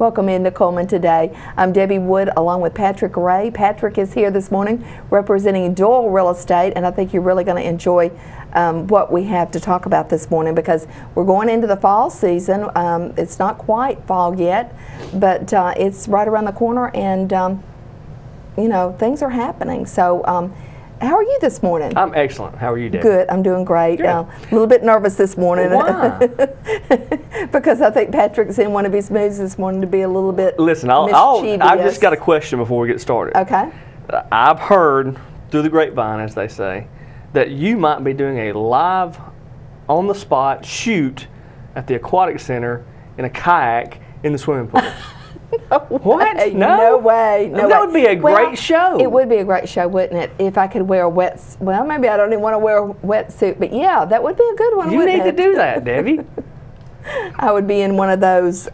Welcome into Coleman today. I'm Debbie Wood along with Patrick Ray. Patrick is here this morning representing Doyle Real Estate, and I think you're really going to enjoy what we have to talk about this morning because we're going into the fall season. It's not quite fall yet, but it's right around the corner, and you know, things are happening. So how are you this morning? I'm excellent. How are you, Deb? Good. I'm doing great. A little bit nervous this morning. Why? Because I think Patrick's in one of his moods this morning to be a little bit I've just got a question before we get started. Okay. I've heard through the grapevine, as they say, that you might be doing a live, on-the-spot shoot at the aquatic center in a kayak in the swimming pool. No What? way. No? No way. No that way. would be a great show. It would be a great show, wouldn't it? If I could wear a well, maybe I don't even want to wear a wetsuit, but yeah, that would be a good one. You need to do that, Debbie. I would be in one of those.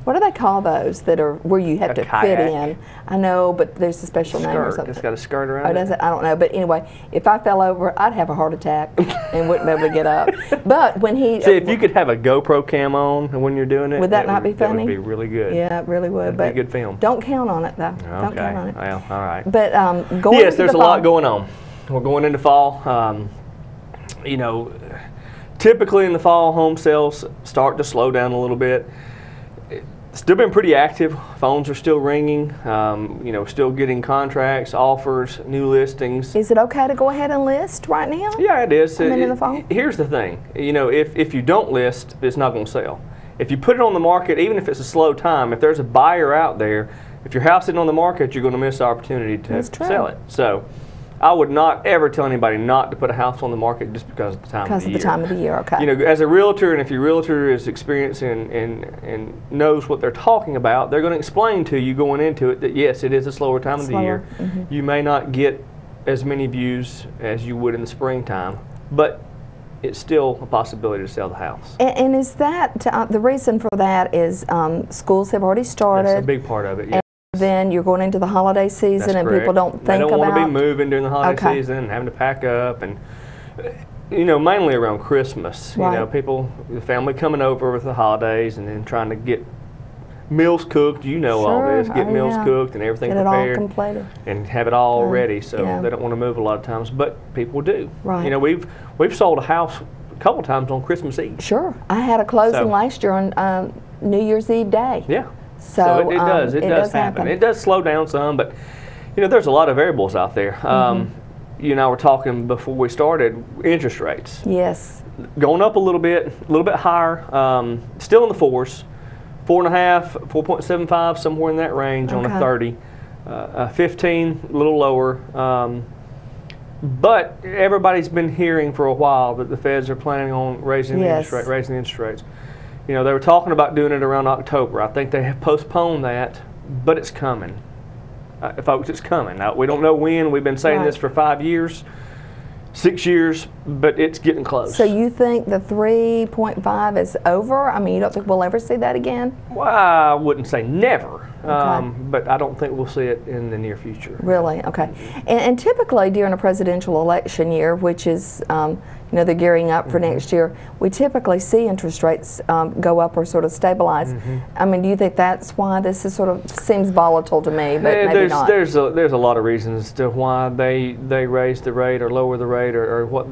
What do they call those that are where you have to kayak. fit in? I know, but there's a special name or something. It's got a skirt around Oh, does it? I don't know. But anyway, if I fell over, I'd have a heart attack and wouldn't be able to get up. But when he See, if you could have a GoPro cam on when you're doing it, would that not be funny? That would be really good. Yeah, it really would. That'd be a good film. Don't count on it though. Okay. Don't count on it. Well, all right. But going yes, there's the a lot going on. We're going into fall. You know, typically in the fall, home sales start to slow down a little bit. Still been pretty active. Phones are still ringing. You know, still getting contracts, offers, new listings. Is it okay to go ahead and list right now? Yeah, it is. In the fall? Here's the thing. You know, if you don't list, it's not going to sell. If you put it on the market, even if it's a slow time, if there's a buyer out there, if your house isn't on the market, you're going to miss the opportunity to sell it. So I would not ever tell anybody not to put a house on the market just because of the time of the year. Because of the time of the year, okay. You know, as a realtor, and if your realtor is experienced and knows what they're talking about, they're going to explain to you going into it that yes, it is a slower time of the year. Mm-hmm. You may not get as many views as you would in the springtime, but it's still a possibility to sell the house. And is that, the reason for that is schools have already started. That's a big part of it, yeah. Then you're going into the holiday season and people don't think about. They don't want to be moving during the holiday season and having to pack up, and you know, mainly around Christmas. Right. You know, people, the family coming over with the holidays and then trying to get meals cooked. You know, all this, get meals cooked and everything prepared, all completed, and have it all ready. So they don't want to move a lot of times, but people do. Right. You know, we've sold a house a couple times on Christmas Eve. Sure, I had a closing last year on New Year's Eve day. Yeah. So it does happen. It does slow down some, but you know, there's a lot of variables out there. You and I were talking before we started, interest rates. Yes. Going up a little bit higher, still in the fours, 4.5, 4.75, somewhere in that range on a 30. 15, a little lower. But everybody's been hearing for a while that the Feds are planning on raising the interest rates. You know, they were talking about doing it around October. I think they have postponed that, but it's coming. Folks, it's coming. Now, we don't know when. We've been saying this for 5 years, 6 years, but it's getting close. So you think the 3.5 is over? I mean, you don't think we'll ever see that again? Well, I wouldn't say never, but I don't think we'll see it in the near future. Really? Okay. And typically during a presidential election year, which is, you know, they're gearing up for next year, we typically see interest rates go up or sort of stabilize. I mean, do you think that's why this is sort of seems volatile to me, but maybe not? There's a lot of reasons to why they raise the rate or lower the rate or what.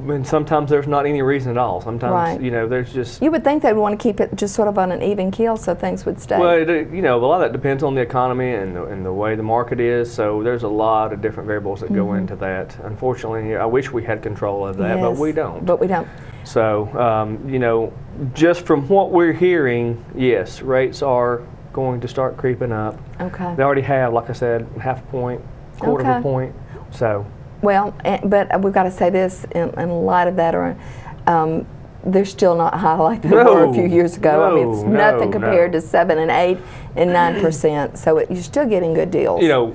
And sometimes there's not any reason at all. Sometimes you know, there's just. You would think they'd want to keep it just sort of on an even keel so things would stay. Well, you know, a lot of that depends on the economy and the way the market is. So there's a lot of different variables that go into that. Unfortunately, I wish we had control of that, but we don't. But we don't. So you know, just from what we're hearing, yes, rates are going to start creeping up. Okay. They already have, like I said, half a point, quarter of a point. So. Well, but we've got to say this in light of that, they're still not high like they were a few years ago. I mean, it's nothing compared to 7 and 8 and 9%. So you're still getting good deals. You know,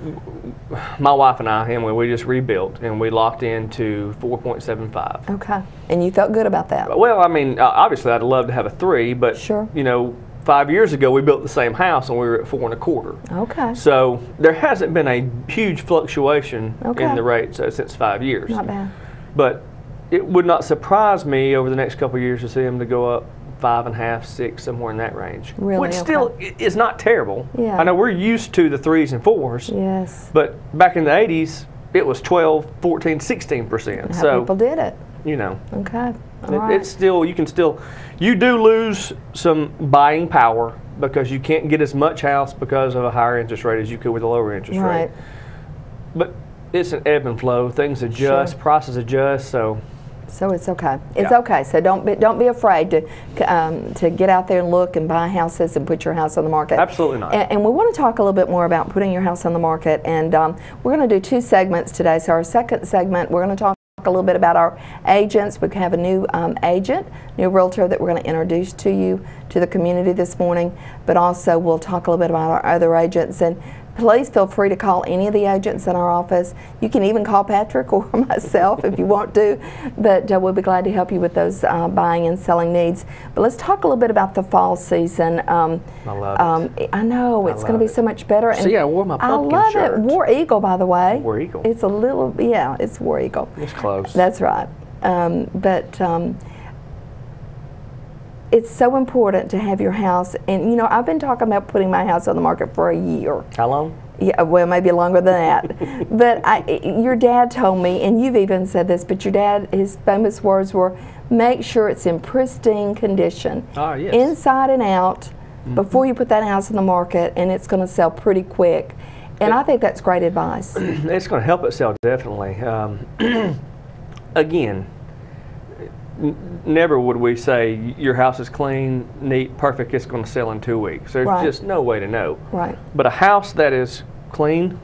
my wife and I, Emily, we just rebuilt and we locked into 4.75. Okay, and you felt good about that? Well, I mean, obviously I'd love to have a 3, but you know, 5 years ago we built the same house and we were at 4.25. Okay. So there hasn't been a huge fluctuation in the rates since 5 years. Not bad. But it would not surprise me over the next couple of years to see them to go up 5.5, 6, somewhere in that range. Really? Which still is not terrible. Yeah. I know we're used to the 3s and 4s. Yes. But back in the 80s, it was 12, 14, 16%. How so people did it. You know. Okay. All right. It's still, you do lose some buying power because you can't get as much house because of a higher interest rate as you could with a lower interest rate. But it's an ebb and flow. Things adjust, prices adjust, so it's okay. It's okay. So don't be afraid to get out there and look and buy houses and put your house on the market. Absolutely not. And we want to talk a little bit more about putting your house on the market. And we're going to do 2 segments today. So our second segment, we're going to talk a little bit about our agents. We have a new new realtor that we're going to introduce to you, to the community this morning. But also we'll talk a little bit about our other agents. And please feel free to call any of the agents in our office. You can even call Patrick or myself if you want to, but we'll be glad to help you with those buying and selling needs. But let's talk a little bit about the fall season. I love it. I know, it's going to be so much better. See, I wore my pumpkin shirt. I love it. War Eagle, by the way. War Eagle. It's a little, yeah, it's War Eagle. It's close. That's right. It's so important to have your house, and you know, I've been talking about putting my house on the market for a year. How long? Yeah, well, maybe longer than that. But your dad told me, and you've even said this, but your dad, his famous words were, make sure it's in pristine condition. Yes. Inside and out, before you put that house on the market, and it's going to sell pretty quick. And I think that's great advice. It's going to help it sell, definitely. Again, never would we say your house is clean, neat, perfect, it's going to sell in 2 weeks. There's just no way to know. Right. But a house that is clean,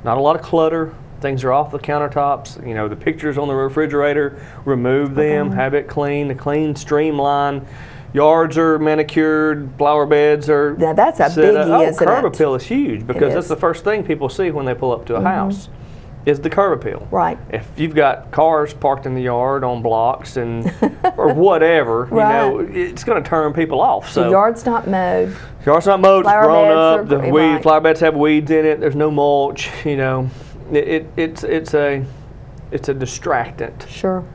not a lot of clutter, things are off the countertops, you know, the pictures on the refrigerator, remove them, have it clean, streamlined. Yards are manicured, flower beds are now that's a biggie, isn't it? Curb appeal is huge because that's the first thing people see when they pull up to a house. Is the curb appeal. Right. If you've got cars parked in the yard on blocks and or whatever, you know, it's going to turn people off. So the yard's not mowed. Yard's not mowed. It's grown up. The flower beds have weeds in it. There's no mulch. You know, it's a distractant. Sure.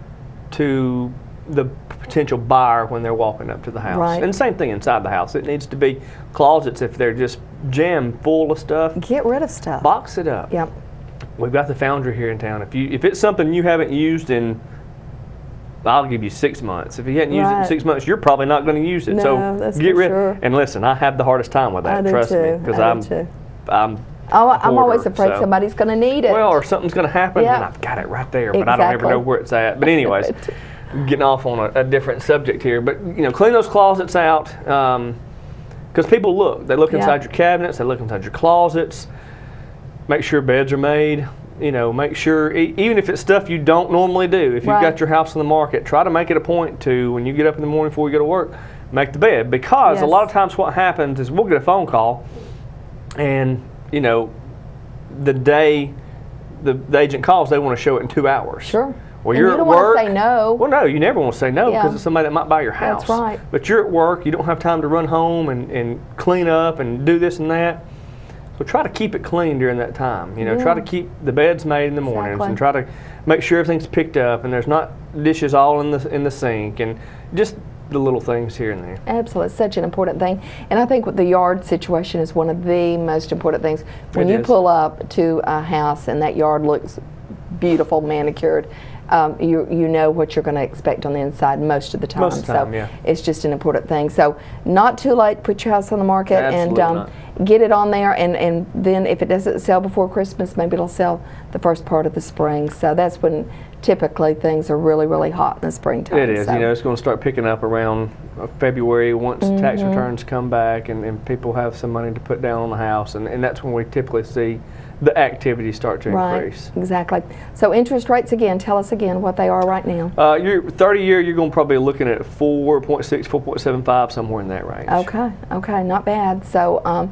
To the potential buyer when they're walking up to the house. Right. And same thing inside the house. It needs to be closets if they're just jammed full of stuff. Get rid of stuff. Box it up. Yep. We've got the Foundry here in town. If it's something you haven't used in, I'll give you 6 months. If you hadn't used it in 6 months, you're probably not going to use it. No, so that's get rid. Sure. And listen, I have the hardest time with that. Trust me, because I'm always afraid somebody's going to need it. Well, or something's going to happen, and I've got it right there, but I don't ever know where it's at. But anyways, getting off on a different subject here. But you know, clean those closets out because people look. They look inside your cabinets. They look inside your closets. Make sure beds are made. You know, make sure, even if it's stuff you don't normally do, if you've got your house on the market, try to make it a point to, when you get up in the morning before you go to work, make the bed. Because a lot of times what happens is we'll get a phone call, and, you know, the day the agent calls, they want to show it in 2 hours. Sure. Well, and you're you don't at work. Want to say no. Well, no, you never want to say no because it's somebody that might buy your house. That's right. But you're at work, you don't have time to run home and clean up and do this and that. So try to keep it clean during that time. You know, try to keep the beds made in the mornings and try to make sure everything's picked up and there's not dishes all in the sink and just the little things here and there. Absolutely, it's such an important thing. And I think the yard situation is one of the most important things. When you pull up to a house and that yard looks beautiful, manicured, you know what you're going to expect on the inside most of the time. It's just an important thing. So not too late to put your house on the market and get it on there, and then if it doesn't sell before Christmas, maybe it'll sell the first part of the spring. So that's when typically things are really, really hot in the springtime. It is. You know, it's going to start picking up around February once tax returns come back and people have some money to put down on the house, and that's when we typically see the activity start to increase. Exactly. So interest rates, again, tell us again what they are right now. Your 30-year, you're going to probably be looking at 4.6, 4.75, somewhere in that range. Okay, not bad. So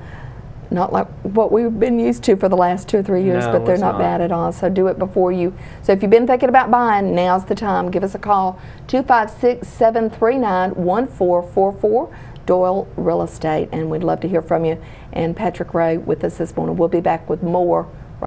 not like what we've been used to for the last 2 or 3 years, but they're not bad at all. So do it before you. So if you've been thinking about buying, now's the time. Give us a call, 256-739-1444. Doyle Real Estate, and we'd love to hear from you. And Patrick Ray with us this morning. We'll be back with more